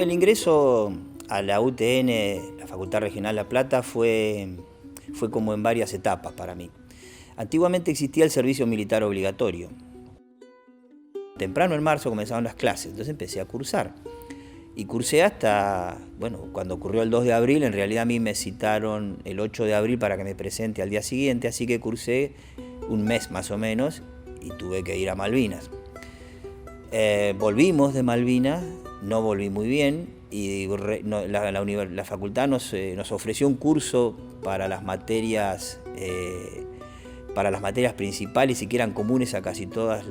El ingreso a la UTN, la Facultad Regional La Plata, fue como en varias etapas para mí. Antiguamente existía el servicio militar obligatorio. Temprano en marzo comenzaron las clases, entonces empecé a cursar. Y cursé hasta, bueno, cuando ocurrió el 2 de abril, en realidad a mí me citaron el 8 de abril para que me presente al día siguiente, así que cursé un mes más o menos y tuve que ir a Malvinas. Volvimos de Malvinas, no volví muy bien, y la facultad nos ofreció un curso para las materias principales y que eran comunes a casi todas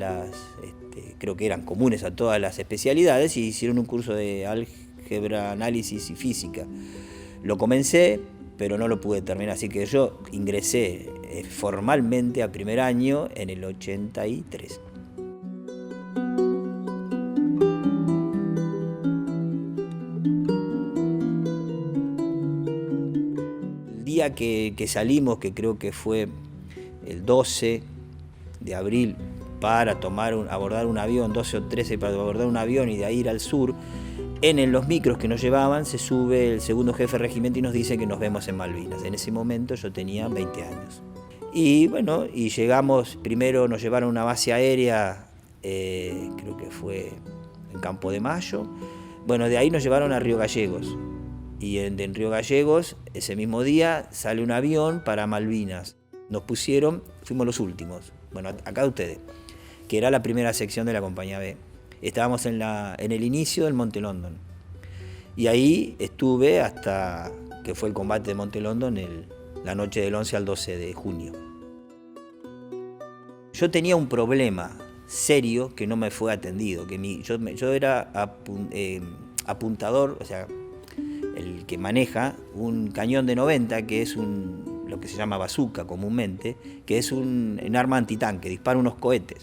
creo que eran comunes a todas las especialidades, y hicieron un curso de álgebra, análisis y física. Lo comencé, pero no lo pude terminar, así que yo ingresé formalmente a primer año en el 83. El día que salimos, que creo que fue el 12 de abril, para abordar un avión, 12 o 13 para abordar un avión y de ahí ir al sur, en los micros que nos llevaban se sube el segundo jefe de regimiento y nos dice que nos vemos en Malvinas. En ese momento yo tenía 20 años. Y bueno, y llegamos, primero nos llevaron a una base aérea, creo que fue en Campo de Mayo. Bueno, de ahí nos llevaron a Río Gallegos. Y en Río Gallegos, ese mismo día, sale un avión para Malvinas. Nos pusieron, fuimos los últimos, bueno, acá ustedes, que era la primera sección de la compañía B. Estábamos en el inicio del Monte London. Y ahí estuve hasta que fue el combate de Monte London la noche del 11 al 12 de junio. Yo tenía un problema serio que no me fue atendido, que yo era apuntador, o sea, el que maneja un cañón de 90, que es lo que se llama bazooka comúnmente, que es un arma antitanque, dispara unos cohetes.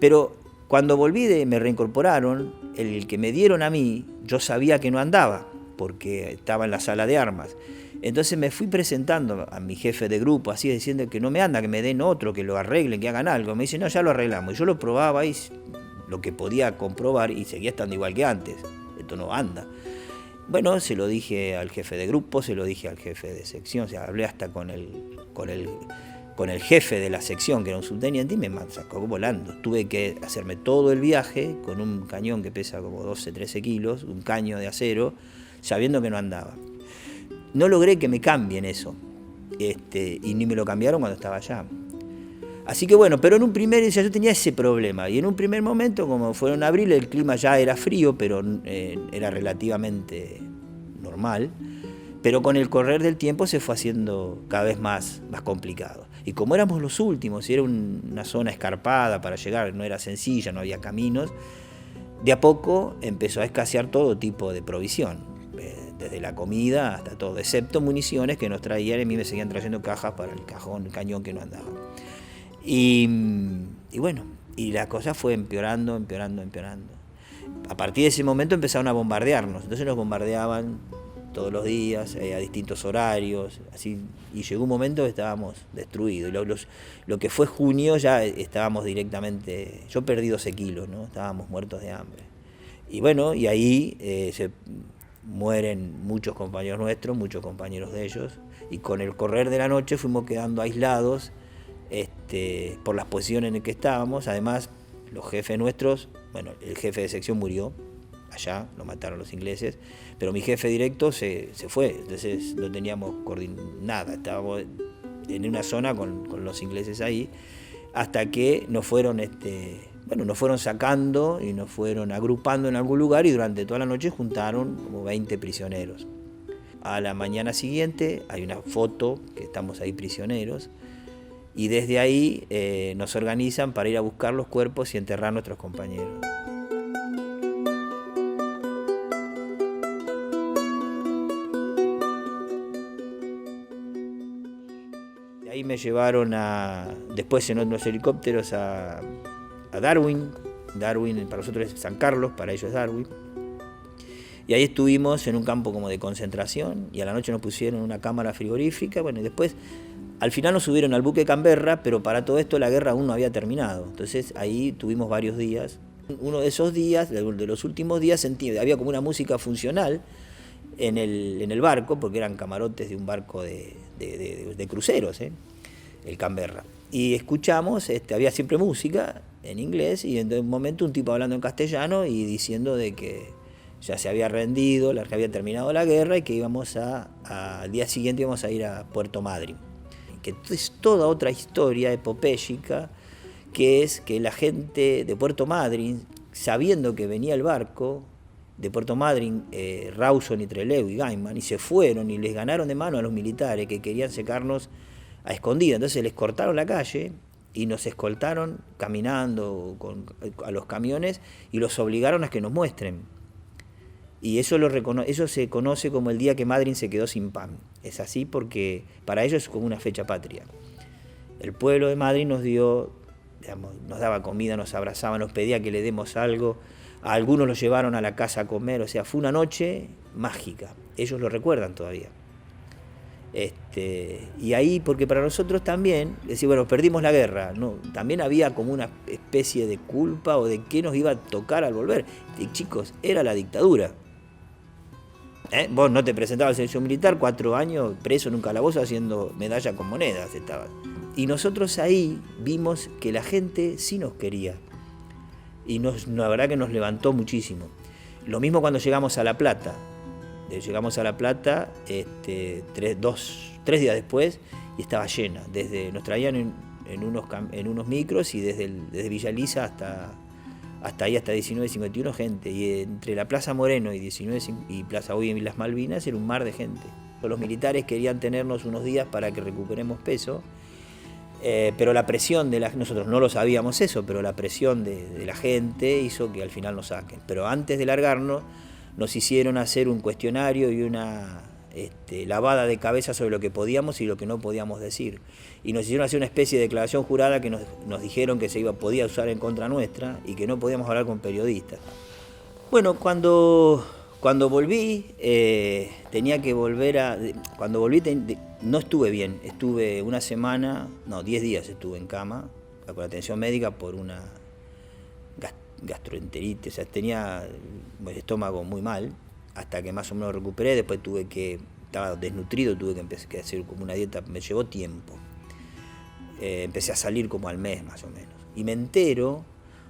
Pero cuando me reincorporaron, el que me dieron a mí, yo sabía que no andaba, porque estaba en la sala de armas. Entonces me fui presentando a mi jefe de grupo, así diciendo que no me anda, que me den otro, que lo arreglen, que hagan algo. Me dice, no, ya lo arreglamos. Y yo lo probaba y lo que podía comprobar y seguía estando igual que antes. Esto no anda. Bueno, se lo dije al jefe de grupo, se lo dije al jefe de sección, o sea, hablé hasta con el jefe de la sección, que era un subteniente, y me sacó volando. Tuve que hacerme todo el viaje con un cañón que pesa como 12, 13 kilos, un caño de acero, sabiendo que no andaba. No logré que me cambien eso, y ni me lo cambiaron cuando estaba allá. Así que bueno, pero yo tenía ese problema, y en un primer momento, como fue en abril, el clima ya era frío, pero era relativamente normal, pero con el correr del tiempo se fue haciendo cada vez más complicado. Y como éramos los últimos, y era una zona escarpada para llegar, no era sencilla, no había caminos, de a poco empezó a escasear todo tipo de provisión, desde la comida hasta todo, excepto municiones que nos traían, y a mí me seguían trayendo cajas para el cañón que no andaba. Y bueno, y la cosa fue empeorando. A partir de ese momento empezaron a bombardearnos, entonces nos bombardeaban todos los días, a distintos horarios, así, y llegó un momento que estábamos destruidos. Lo que fue junio ya estábamos directamente, yo perdí 12 kilos, ¿no? Estábamos muertos de hambre. Y bueno, y ahí se mueren muchos compañeros nuestros, muchos compañeros de ellos, y con el correr de la noche fuimos quedando aislados, por las posiciones en las que estábamos. Además, los jefes nuestros, bueno, el jefe de sección murió allá, lo mataron los ingleses, pero mi jefe directo se fue, entonces no teníamos nada, estábamos en una zona con los ingleses ahí, hasta que nos fueron sacando y nos fueron agrupando en algún lugar, y durante toda la noche juntaron como 20 prisioneros. A la mañana siguiente hay una foto que estamos ahí prisioneros, y desde ahí nos organizan para ir a buscar los cuerpos y enterrar a nuestros compañeros. De ahí me llevaron después en otros helicópteros a Darwin. Darwin para nosotros es San Carlos, para ellos es Darwin. Y ahí estuvimos en un campo como de concentración, y a la noche nos pusieron en una cámara frigorífica. Bueno, y después al final nos subieron al buque Canberra, pero para todo esto la guerra aún no había terminado. Entonces ahí tuvimos varios días Uno de esos días, de los últimos días, sentí, había como una música funcional en el barco, porque eran camarotes de un barco de cruceros, el Canberra. Y escuchamos, había siempre música en inglés, y en un momento un tipo hablando en castellano y diciendo de que ya se había rendido, que había terminado la guerra y que al día siguiente íbamos a ir a Puerto Madryn. Que es toda otra historia epopéyica, que es que la gente de Puerto Madryn, sabiendo que venía el barco de Puerto Madryn, Rawson y Trelew y Gaiman, y se fueron y les ganaron de mano a los militares que querían secarnos a escondidas. Entonces les cortaron la calle y nos escoltaron caminando a los camiones y los obligaron a que nos muestren. Y eso se conoce como el día que Madryn se quedó sin pan. Es así porque para ellos es como una fecha patria. El pueblo de Madryn nos dio, digamos, nos daba comida, nos abrazaba, nos pedía que le demos algo. A algunos los llevaron a la casa a comer, o sea, fue una noche mágica. Ellos lo recuerdan todavía. Y ahí, porque para nosotros también, decir, bueno, perdimos la guerra, no, también había como una especie de culpa o de qué nos iba a tocar al volver. Y chicos, era la dictadura. Vos no te presentabas al servicio militar, 4 años preso en un calabozo haciendo medalla con monedas estabas. Y nosotros ahí vimos que la gente sí nos quería. Y la verdad que nos levantó muchísimo. Lo mismo cuando llegamos a La Plata. Llegamos a La Plata 3 días después y estaba llena. Nos traían en unos micros y desde Villa Elisa hasta ahí, hasta 1951 gente. Y entre la Plaza Moreno y Plaza Hoy en las Malvinas era un mar de gente. Los militares querían tenernos unos días para que recuperemos peso. Pero la presión nosotros no lo sabíamos eso, pero la presión de la gente hizo que al final nos saquen. Pero antes de largarnos, nos hicieron hacer un cuestionario y una lavada de cabeza sobre lo que podíamos y lo que no podíamos decir. Y nos hicieron hacer una especie de declaración jurada que nos dijeron que podía usar en contra nuestra y que no podíamos hablar con periodistas. Bueno, cuando volví, tenía que volver cuando volví no estuve bien, estuve 10 días estuve en cama con atención médica por una gastroenteritis, o sea, tenía el estómago muy mal, hasta que más o menos recuperé. Después estaba desnutrido, tuve que empezar a hacer como una dieta, me llevó tiempo. Empecé a salir como al mes más o menos, y me entero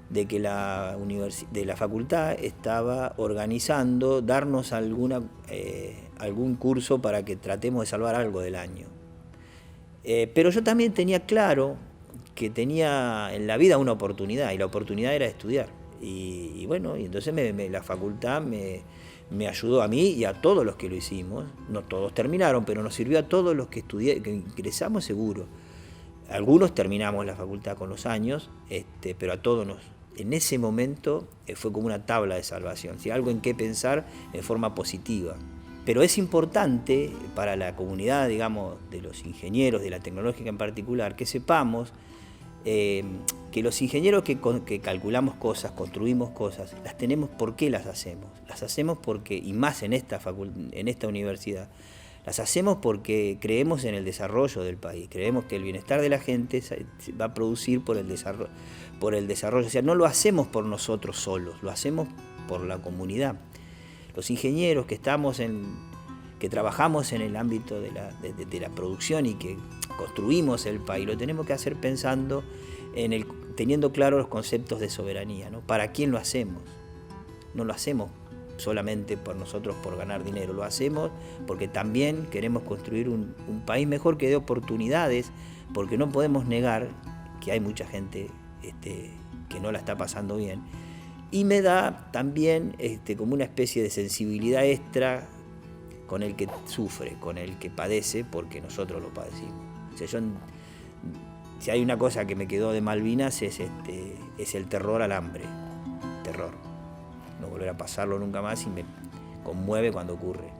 de que de la facultad estaba organizando darnos algún curso para que tratemos de salvar algo del año. Pero yo también tenía claro que tenía en la vida una oportunidad, y la oportunidad era estudiar. Y bueno, y entonces la facultad me ayudó a mí y a todos los que lo hicimos. No todos terminaron, pero nos sirvió a todos los que que ingresamos seguro. Algunos terminamos la facultad con los años, pero a todos en ese momento fue como una tabla de salvación, ¿sí? Algo en qué pensar de forma positiva. Pero es importante para la comunidad, digamos, de los ingenieros, de la tecnológica en particular, que sepamos que los ingenieros que calculamos cosas, construimos cosas, las tenemos. ¿Por qué las hacemos? Las hacemos porque, y más en esta universidad, las hacemos porque creemos en el desarrollo del país, creemos que el bienestar de la gente se va a producir por el desarrollo. O sea, no lo hacemos por nosotros solos, lo hacemos por la comunidad. Los ingenieros que trabajamos en el ámbito de la producción y que construimos el país, lo tenemos que hacer pensando teniendo claros los conceptos de soberanía, ¿no? ¿Para quién lo hacemos? No lo hacemos solamente por nosotros, por ganar dinero, lo hacemos porque también queremos construir un país mejor, que dé oportunidades, porque no podemos negar que hay mucha gente que no la está pasando bien. Y me da también como una especie de sensibilidad extra con el que sufre, con el que padece, porque nosotros lo padecimos. O sea, si hay una cosa que me quedó de Malvinas es el terror al hambre. Terror. No volver a pasarlo nunca más, y me conmueve cuando ocurre.